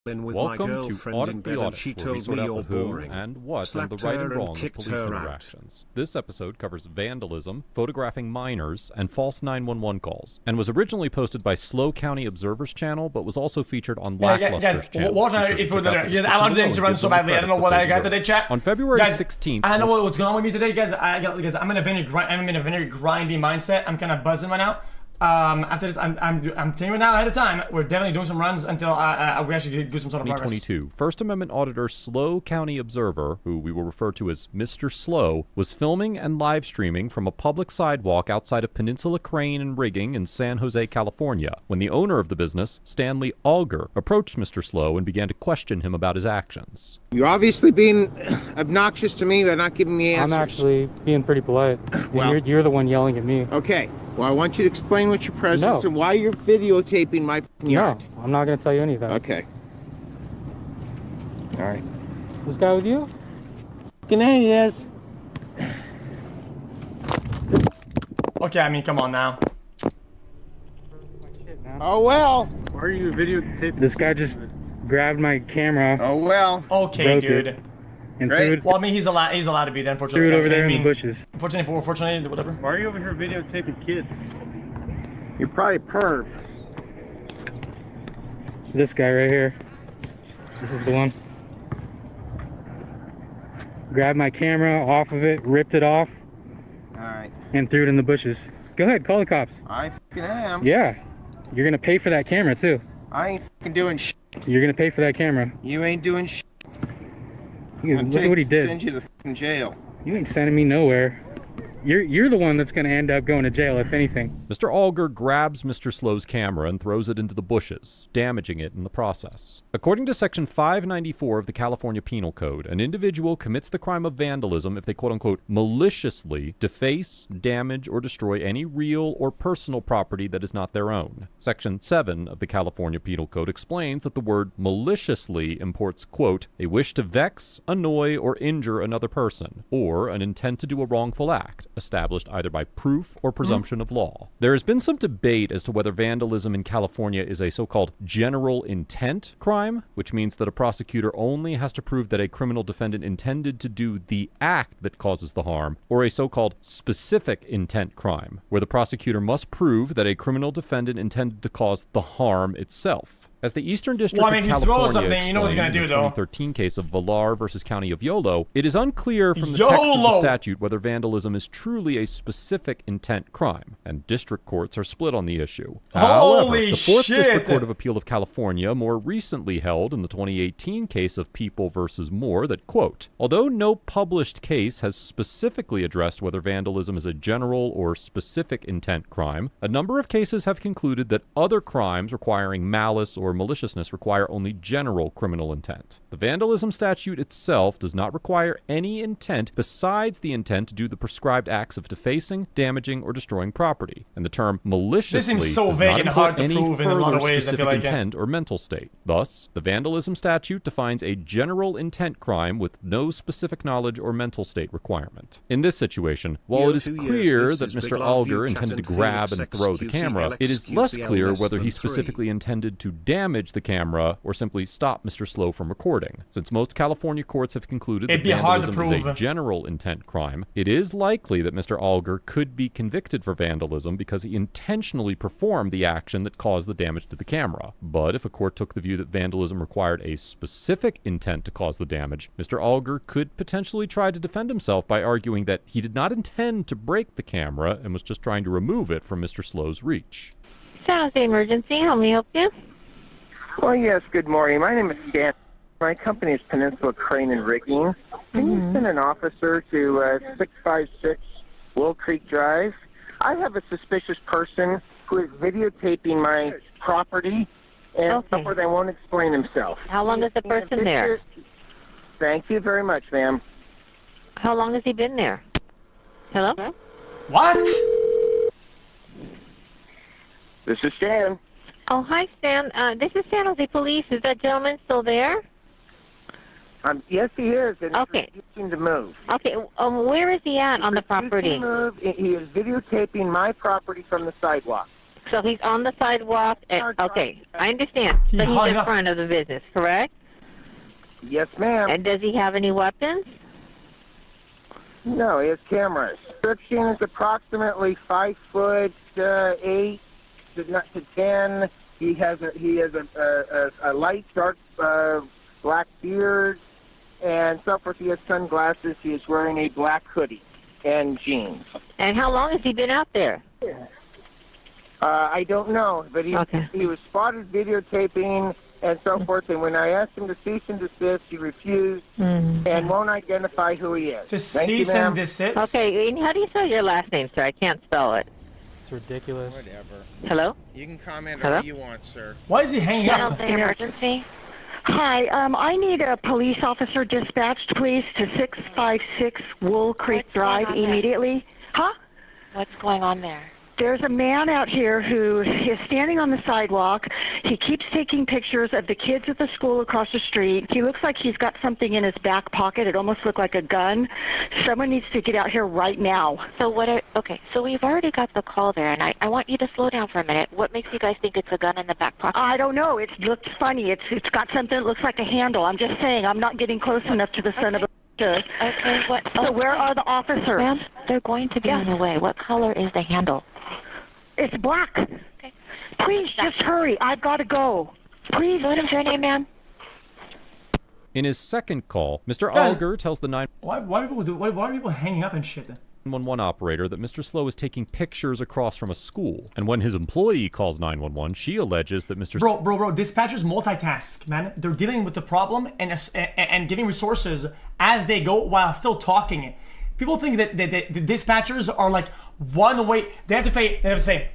been with Welcome my to girlfriend Audit in the bed and Audit, she where we told me sort out you're the who boring. and what and Slapped the right her and and wrong of kicked police her out. interactions. This episode covers vandalism, photographing minors, and false 911 calls, and was originally posted by Slow County Observer's channel, but was also featured on Lackluster's channel. Watch out if you're there. I want to run so badly. I don't know what I got today, chat. On February guys, 16th, I don't know what's going on with me today, guys. I'm in a very grindy mindset. I'm kind of buzzing right now. After this, I'm telling you now ahead of time, we're definitely doing some runs until we actually do some sort of progress. 2022. First Amendment auditor Slow County Observer, who we will refer to as Mr. Slow, was filming and live streaming from a public sidewalk outside of Peninsula Crane and Rigging in San Jose, California, when the owner of the business, Stanley Alger, approached Mr. Slow and began to question him about his actions. You're obviously being obnoxious to me by not giving me answers. I'm actually being pretty polite. Well, you're the one yelling at me. Okay. Well, I want you to explain what your presence and why you're videotaping my yard. No, I'm not going to tell you anything. Okay. All right. This guy with you? Fucking A, he is. Okay, I mean, come on now. Oh, well. Why are you videotaping? This guy just grabbed my camera. Oh, well. Okay, dude. And threw it, well, I mean, he's allowed to be there, unfortunately. threw it over there in the bushes. Fortunately, whatever. Why are you over here videotaping kids? You're probably perv. This guy right here. This is the one. Grabbed my camera off of it, ripped it off. All right. And threw it in the bushes. Go ahead, call the cops. I fucking am. Yeah. You're going to pay for that camera, too. I ain't fucking doing shit. You're going to pay for that camera. You ain't doing shit. Look at what he did. Send you to fucking jail. You ain't sending me nowhere. You're the one that's going to end up going to jail, if anything. Mr. Alger grabs Mr. Slow's camera and throws it into the bushes, damaging it in the process. According to Section 594 of the California Penal Code, an individual commits the crime of vandalism if they quote-unquote maliciously deface, damage, or destroy any real or personal property that is not their own. Section 7 of the California Penal Code explains that the word maliciously imports, quote, a wish to vex, annoy, or injure another person, or an intent to do a wrongful act, established either by proof or presumption of law. There has been some debate as to whether vandalism in California is a so-called general intent crime, which means that a prosecutor only has to prove that a criminal defendant intended to do the act that causes the harm, or a so-called specific intent crime, where the prosecutor must prove that a criminal defendant intended to cause the harm itself. As the Eastern District of California explained in the 2013 case of Villar versus County of Yolo, it is unclear from the text of the statute whether vandalism is truly a specific intent crime, and district courts are split on the issue. However, the 4th District Court of Appeal of California more recently held in the 2018 case of People versus Moore that, quote, although no published case has specifically addressed whether vandalism is a general or specific intent crime, a number of cases have concluded that other crimes requiring malice or maliciousness require only general criminal intent. The vandalism statute itself does not require any intent besides the intent to do the prescribed acts of defacing, damaging, or destroying property. And the term maliciously does not import any further specific intent or mental state. Thus, the vandalism statute defines a general intent crime with no specific knowledge or mental state requirement. In this situation, while it is clear that Mr. Alger intended to grab and throw the camera, it is less clear whether he specifically intended to damage the camera or simply stop Mr. Slow from recording. Since most California courts have concluded that vandalism is a general intent crime, it is likely that Mr. Alger could be convicted for vandalism because he intentionally performed the action that caused the damage to the camera. But if a court took the view that vandalism required a specific intent to cause the damage, Mr. Alger could potentially try to defend himself by arguing that he did not intend to break the camera and was just trying to remove it from Mr. Slow's reach. San Jose Emergency, how may I help you? Well, yes, good morning. My name is Stan. My company is Peninsula Crane and Rigging. Can you send an officer to 656 Will Creek Drive? I have a suspicious person who is videotaping my property, and they won't explain himself. How long is the person there? Thank you very much, ma'am. How long has he been there? Hello? What? This is Stan. Oh, hi, Stan. This is San Jose Police. Is that gentleman still there? Yes, he is. And he's refusing to move. Okay. Where is he at on the property? He is videotaping my property from the sidewalk. So he's on the sidewalk. Okay, I understand. He So he's hung in up. front of the business, correct? Yes, ma'am. And does he have any weapons? No, he has cameras. Description is approximately 5'8" to 10. He has a light dark black beard and so forth. He has sunglasses. He is wearing a black hoodie and jeans. And how long has he been out there? I don't know, but he was spotted videotaping and so forth. And when I asked him to cease and desist, he refused and won't identify who he is. To Thank you, cease ma'am. and desist? Okay, and how do you spell your last name, sir? I can't spell it. It's ridiculous. Whatever. Hello? You can comment Hello? all you want, sir. Why is he hanging up? Emergency? Hi, I need a police officer dispatched, please, to 656 Wool Creek Drive immediately. Huh? What's going on there? There's a man out here who is standing on the sidewalk. He keeps taking pictures of the kids at the school across the street. He looks like he's got something in his back pocket. It almost looked like a gun. Someone needs to get out here right now. So okay, so we've already got the call there, and I want you to slow down for a minute. What makes you guys think it's a gun in the back pocket? I don't know. It looks funny. It's got something that looks like a handle. I'm just saying I'm not getting close enough to the son of a... Okay, what? So where are the officers? Ma'am, they're going to be on the way. What color is the handle? It's black. Okay. Please, just hurry. I've got to go. Please. What is your name, ma'am? In his second call, Mr. Guys- Alger tells the Why are people hanging up and shit? 911 operator that Mr. Slow is taking pictures across from a school. And when his employee calls 911, she alleges that Mr. Bro, dispatchers multitask, man. They're dealing with the problem and giving resources as they go while still talking. People think that the dispatchers are like one way. They have to say,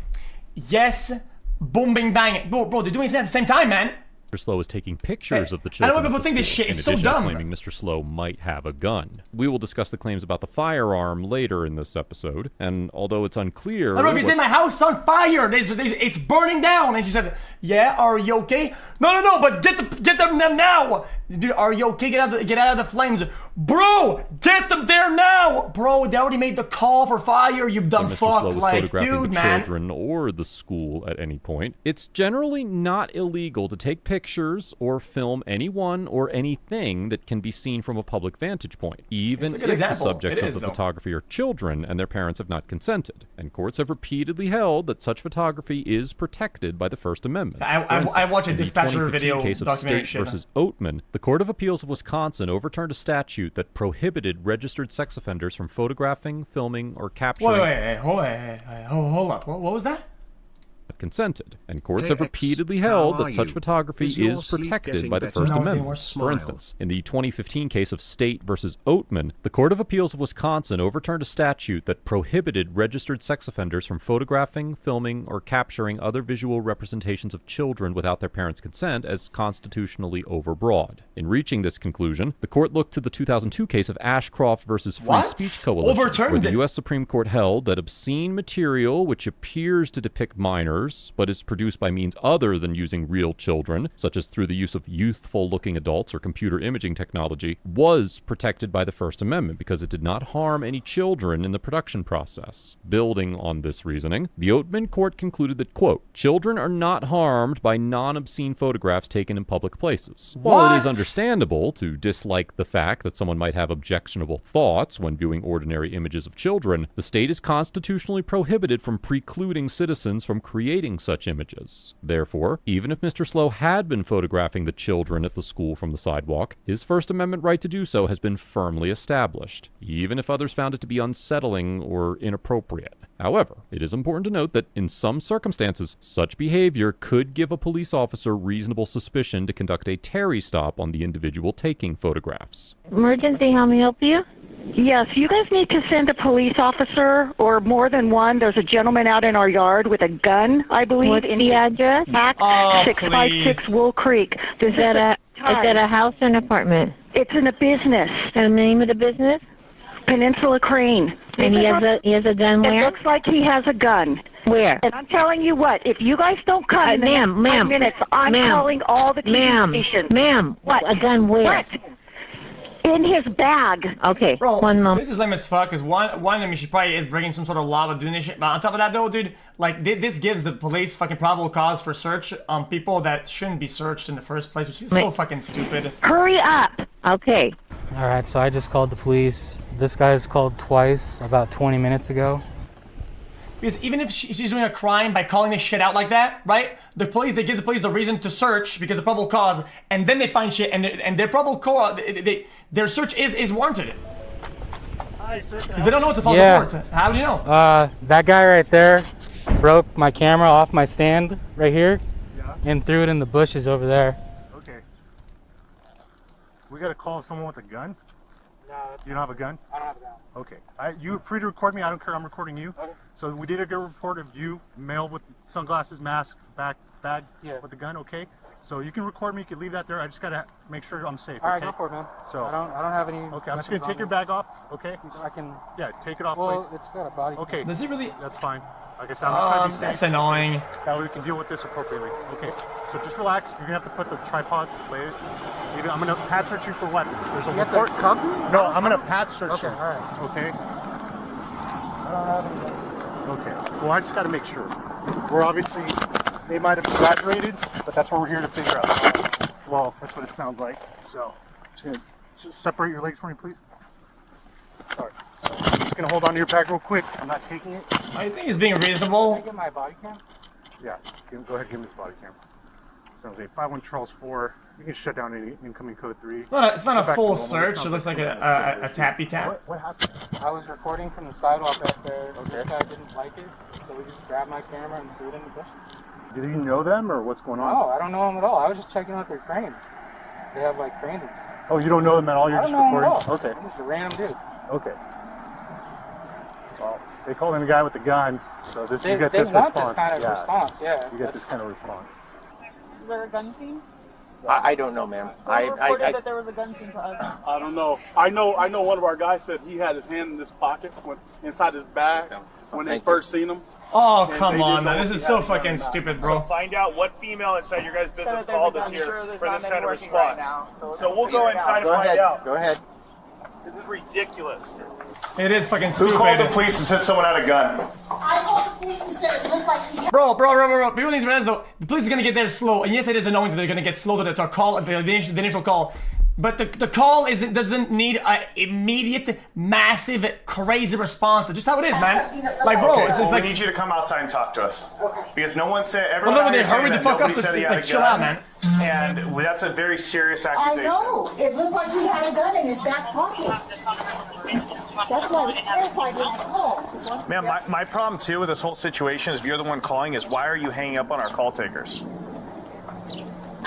yes, boom, bing, bang. Bro, they're doing it at the same time, man. Mr. Slow is taking pictures of the I children. don't know what at the people think this school, shit is in so addition dumb. to claiming Mr. Slow might have a gun. We will discuss the claims about the firearm later in this episode, and although it's unclear... I don't know if he's in my house on fire. It's burning down. And she says, yeah, are you okay? No, but get them now. Dude, are you okay? Get out of the flames. Bro, get them there now. Bro, they already made the call for fire, you dumb Mr. Slow fuck. was Like, photographing dude, the man. children or the school at any point. It's generally not illegal to take pictures or film anyone or anything that can be seen from a public vantage point, even It's a if good example. the subjects It of is, the though. photography are children and their parents have not consented. And courts have repeatedly held that such photography is protected by the First Amendment. I watch a in the dispatcher 2015 video case of documentary State shit. versus Oatman, the Court of Appeals of Wisconsin overturned a statute that prohibited registered sex offenders from photographing, filming, or capturing Hold up. What was that? consented, and courts Hey, have X, repeatedly how held are that such you? photography Is your is sleep protected getting by the better? First No, it's Amendment. more For smile. instance, in the 2015 case of State versus Oatman, the Court of Appeals of Wisconsin overturned a statute that prohibited registered sex offenders from photographing, filming, or capturing other visual representations of children without their parents' consent as constitutionally overbroad. In reaching this conclusion, the court looked to the 2002 case of Ashcroft versus Free What? Speech Coalition, Overturned where the it. U.S. Supreme Court held that obscene material which appears to depict minors, but is produced by means other than using real children, such as through the use of youthful-looking adults or computer imaging technology, was protected by the First Amendment because it did not harm any children in the production process. Building on this reasoning, the Oatman court concluded that, quote, children are not harmed by non-obscene photographs taken in public places. While it is What? understandable to dislike the fact that someone might have objectionable thoughts when viewing ordinary images of children, the state is constitutionally prohibited from precluding citizens from creating such images. Therefore, even if Mr. Slow had been photographing the children at the school from the sidewalk, his First Amendment right to do so has been firmly established, even if others found it to be unsettling or inappropriate. However, it is important to note that in some circumstances, such behavior could give a police officer reasonable suspicion to conduct a Terry stop on the individual taking photographs. Emergency, how may I help you? Yes, you guys need to send a police officer or more than one. There's a gentleman out in our yard with a gun, I believe. What's the address? Oh, 656 please. Wool Creek. Is that a house or an apartment? It's in a business. And the name of the business? Peninsula Crane. And he has a gun It where? looks like he has a gun. Where? And I'm telling you what, if you guys don't come in the next 5 minutes, I'm calling all the TV stations. Ma'am, What? a gun where? What? In his bag. Okay, Bro, one moment. this is lame as fuck, because one, I mean, she probably is breaking some sort of law about doing this shit, but on top of that, though, dude, like, this gives the police fucking probable cause for search on people that shouldn't be searched in the first place, which is so fucking stupid. Hurry up. Okay. All right, so I just called the police. This guy's called twice about 20 minutes ago. Because even if she's doing a crime by calling this shit out like that, right? The police, they give the police the reason to search because of probable cause, and then they find shit, and their probable cause, their search is warranted. Because they don't know what to file report. How do you know? That guy right there broke my camera off my stand right here and threw it in the bushes over there. Okay. We got to call someone with a gun? No. You don't have a gun? I don't have a gun. Okay. You're free to record me. I don't care. I'm recording you. Okay. So we did a good report of you, male with sunglasses, mask, bag with a gun. Okay. So you can record me. You can leave that there. I just gotta make sure I'm safe. All right, okay? go for it, man. So I don't have any. Okay. I'm just gonna take your bag off. Okay. I can. Yeah. Take it off, Well, please. it's got a body. Okay. Does he really? That's fine. Like I said, I'm just trying to be safe. That's annoying. That way we can deal with this appropriately. Okay. So just relax. You're gonna have to put the tripod. Leave it. I'm gonna pat search you for weapons. There's a report. No, I'm gonna pat search you. Okay. All right. Okay. I don't have any. Okay. Well, I just got to make sure. We're obviously, they might have exaggerated, but that's what we're here to figure out. Well, that's what it sounds like. So, just separate your legs for me, please. Sorry. I'm just gonna hold on to your bag real quick. I'm not taking it. I think he's being reasonable. Can I get my body cam? Yeah. Go ahead. Give me this body cam. Sounds like 51 Charles 4. You can shut down any incoming code 3. It's not a full search. It looks like a tappy tap. What happened? I was recording from the sidewalk up there. Okay. This guy didn't like it, so we just grabbed my camera and threw it in the bushes. Do you know them or what's going on? No, I don't know them at all. I was just checking out their cranes. They have like cranes and stuff. Oh, you don't know them at all? You're just recording? Them at all. Okay. I'm just a random dude. Okay. Well, they called in a guy with a gun, so you get they this want response. This kind of response, yeah. You get this kind of response. Is there a gun scene? I don't know, ma'am. I reported that there was a gun scene to us. I don't know. I know one of our guys said he had his hand in his pocket, inside his bag, when they first seen him. Oh, come on, man. This is so fucking stupid, bro. So find out what female inside your guys' business called us here for this kind of response. Right now, so we'll go inside and find out. Go ahead. This is ridiculous. It is fucking stupid. Who called the police and said someone had a gun? I called the police and said it looked like he... Bro. People need to realize though, the police is gonna get there slow, and yes, it is annoying that they're gonna get slow to the call, the initial call. But the call doesn't need an immediate, massive, crazy response. It's just how it is, man. Like, bro, it's like... we need you to come outside and talk to us. Because no one said... Well, no, they hurry the fuck up to chill out, man. And that's a very serious accusation. I know. It looked like he had a gun in his back pocket. That's why I was terrified when I called. Man, my problem, too, with this whole situation is if you're the one calling is why are you hanging up on our call takers?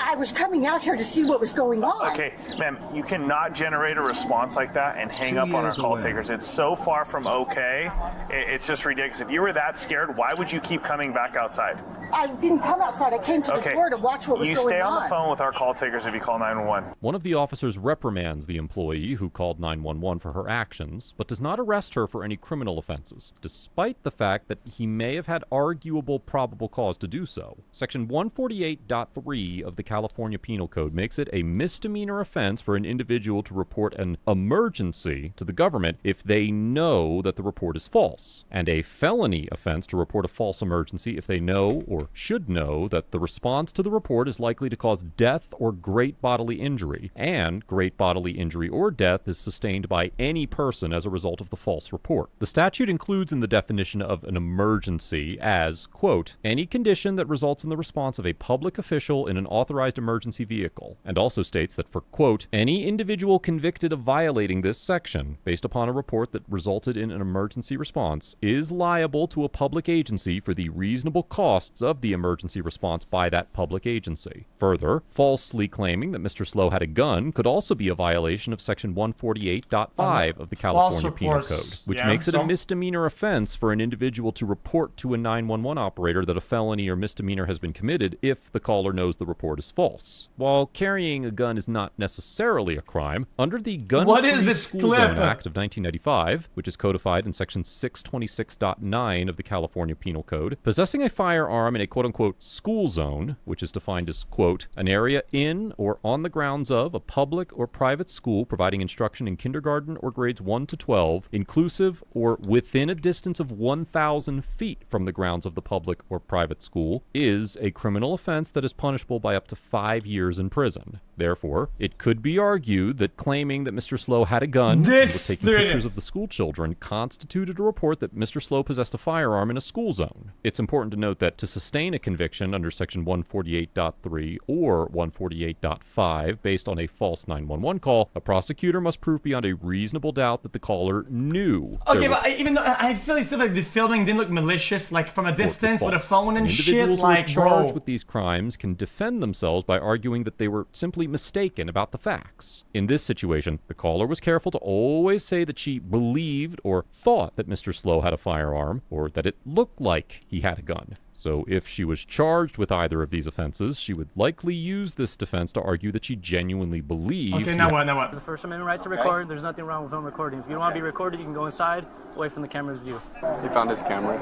I was coming out here to see what was going on. Okay, ma'am, you cannot generate a response like that and hang up on our call takers. It's so far from okay. It's just ridiculous. If you were that scared, why would you keep coming back outside? I didn't come outside. I came to the door to watch what was going on. You stay on the phone with our call takers if you call 911. One of the officers reprimands the employee who called 911 for her actions, but does not arrest her for any criminal offenses, despite the fact that he may have had arguable probable cause to do so. Section 148.3 of the California Penal Code makes it a misdemeanor offense for an individual to report an emergency to the government if they know that the report is false, and a felony offense to report a false emergency if they know or should know that the response to the report is likely to cause death or great bodily injury, and great bodily injury or death is sustained by any person as a result of the false report. The statute includes in the definition of an emergency as, quote, any condition that results in the response of a public official in an authorized emergency vehicle, and also states that for, quote, any individual convicted of violating this section based upon a report that resulted in an emergency response is liable to a public agency for the reasonable costs of the emergency response by that public agency. Further, falsely claiming that Mr. Slow had a gun could also be a violation of section 148.5 of the California Penal Code, which makes it a misdemeanor offense for an individual to report to a 911 operator that a felony or misdemeanor has been committed if the caller knows the report is false. While carrying a gun is not necessarily a crime, under the Gun-Free School Zone Act of 1995, which is codified in section 626.9 of the California Penal Code, possessing a firearm in a quote-unquote school zone, which is defined as, quote, an area in or on the grounds of a public or private school providing instruction in kindergarten or grades 1 to 12, inclusive or within a distance of 1,000 feet from the grounds of the public or private school, is a criminal offense that is punishable by up to 5 years in prison. Therefore, it could be argued that claiming that Mr. Slow had a gun and was taking pictures of the school children constituted a report that Mr. Slow possessed a firearm in a school zone. It's important to note that to sustain a conviction under Section 148.3 or 148.5 based on a false 911 call, a prosecutor must prove beyond a reasonable doubt that the caller knew. Okay, but even though I feel like the filming didn't look malicious, like from a distance with a phone and shit, like, charged with these crimes can defend themselves by arguing that they were simply mistaken about the facts. In this situation, the caller was careful to always say that she believed or thought that Mr. Slow had a firearm, or that it looked like he had a gun. So if she was charged with either of these offenses, she would likely use this defense to argue that she genuinely believed. Okay, now what? The First Amendment right to record, there's nothing wrong with film recording. If you don't want to be recorded, you can go inside, away from the camera's view. He found his camera.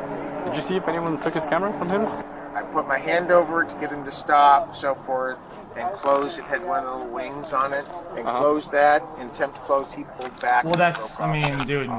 Did you see if anyone took his camera from him? I put my hand over it to get him to stop, so forth, and close. It had one of the little wings on it, and closed that. In attempt to close, he pulled back. Well, that's, I mean, dude,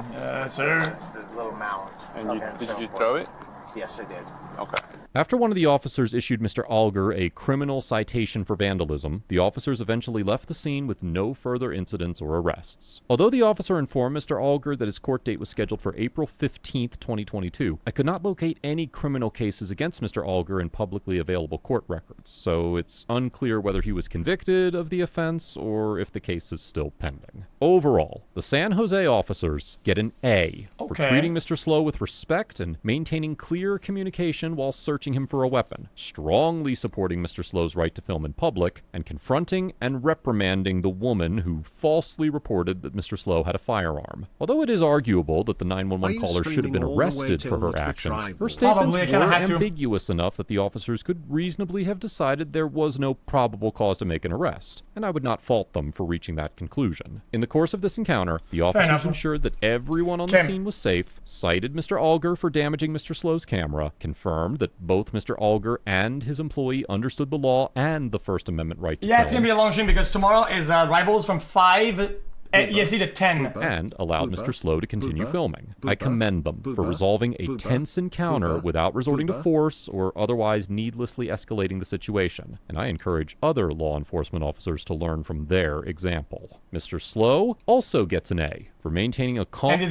sir. The little mount. And did you throw it? Yes, I did. Okay. After one of the officers issued Mr. Alger a criminal citation for vandalism, the officers eventually left the scene with no further incidents or arrests. Although the officer informed Mr. Alger that his court date was scheduled for April 15th, 2022, I could not locate any criminal cases against Mr. Alger in publicly available court records, so it's unclear whether he was convicted of the offense or if the case is still pending. Overall, the San Jose officers get an A for treating Mr. Slow with respect and maintaining clear communication while searching him for a weapon, strongly supporting Mr. Slow's right to film in public, and confronting and reprimanding the woman who falsely reported that Mr. Slow had a firearm. Although it is arguable that the 911 caller should have been arrested for her actions, her statements were ambiguous enough that the officers could reasonably have decided there was no probable cause to make an arrest, and I would not fault them for reaching that conclusion. In the course of this encounter, the officers ensured that everyone on the scene was safe, cited Mr. Alger for damaging Mr. Slow's camera, confirmed that both Mr. Alger and his employee understood the law and the First Amendment right to film. It's gonna be a long stream because tomorrow is Rivals from 5 EST to 10. And allowed Mr. Slow to continue filming. I commend them for resolving a tense encounter without resorting to force or otherwise needlessly escalating the situation. And I encourage other law enforcement officers to learn from their example. Mr. Slow also gets an A for maintaining a calm and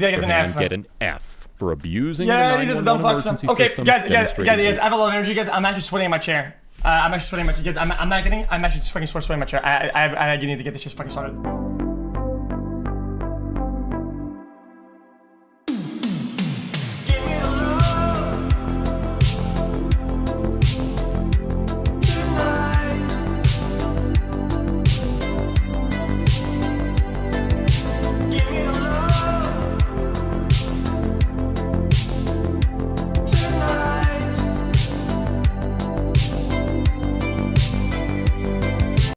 get an F for abusing the 911 emergency system. Guys, I have a lot of energy, guys. I'm actually sweating in my chair. I'm actually sweating in my chair. Guys, I'm not kidding. I'm actually just fucking sweating in my chair. I need to get this shit fucking started.